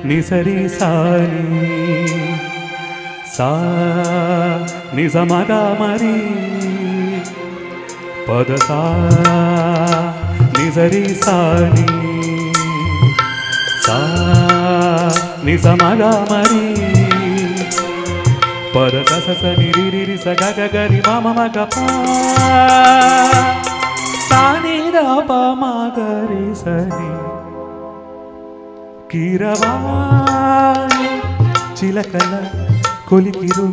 నిసరి సాని సా నిజమగా మరి పద సా నిసరి సాని సా నిజమగా మరి పద స స ని రి రి రి స గ గ గ రి మ మ మ గ ప సా ని ద ప మ గ రి స ని కీరవాణి చిలకల కొలికిరు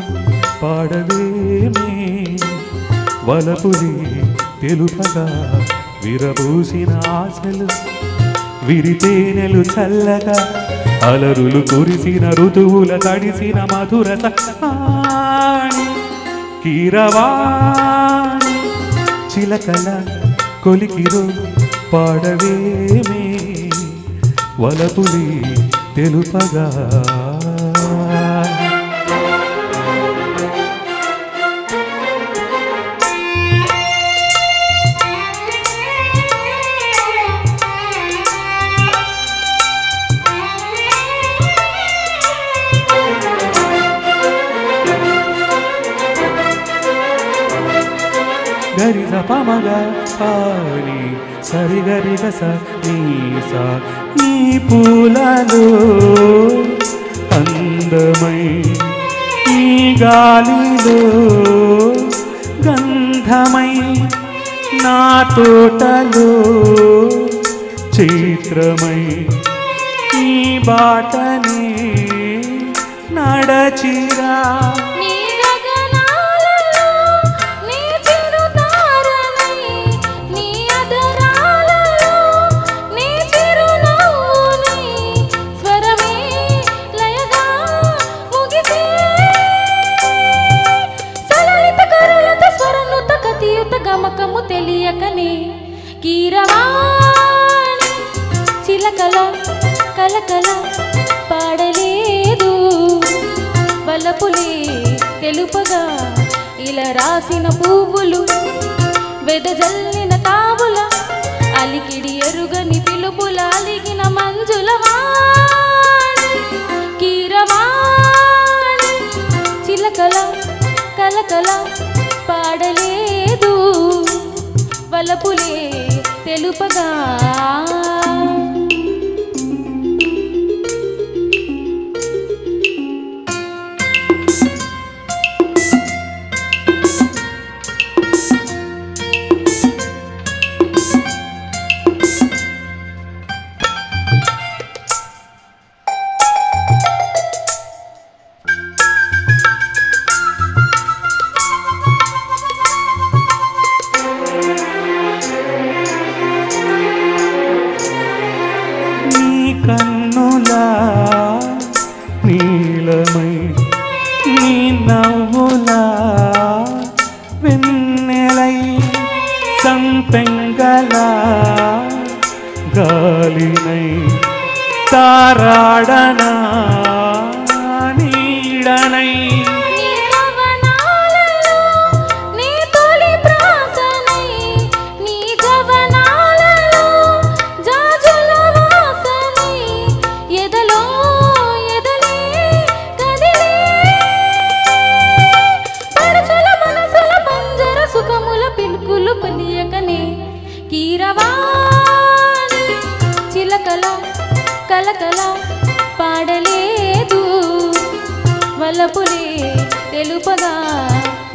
పాడవేమే వలపులి తెలుపగా విరబూసిన ఆశలు విరితేనెలు చల్లగా అలరులు కురిసిన ఋతువుల తడిసిన మధుర సాని కీరవాణి చిలకల కొలికిరు పాడవేమే వలపులి తెలుపగా గరి స ప మ గ పాని సరి గరి గ స నీ సా నీ పూలలో అందమై ఈ గాలిలో గంధమై నా తోటలో చైత్రమై ఈ బాటనే నడచిరా గమకము తెలియకనే కీరవాణి చిలకల కలకల పాడలేదు వలపులే తెలుపగా ఇలా రాసిన పువ్వులు వెదజల్లిన తావుల అలికిడి ఎరుగని పిలుపుల అలిగిన మంజుల వాణి కీరవాణి చిలకల కలకల పాడలేదు వలపులే తెలుపగా కన్నులా నీలమై నీ నవ్వులా వెన్నెలై సంపెంగలా గాలినై తారాడనా నీడనై కీరవాణి చిలకల కలకల పాడలేదు వలపులే తెలుపగా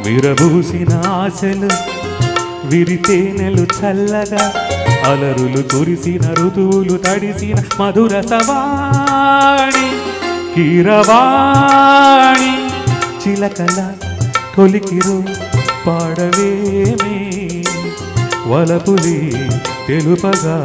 విరబూసిన ఆశలు విరితేనెలు చల్లగా అలరులు కురిసిన ఋతువులు తడిసిన మధుర సవాణి కీరవాణి చిలకల కొలికిరు పాడవేమే వలపులి తెలుపగా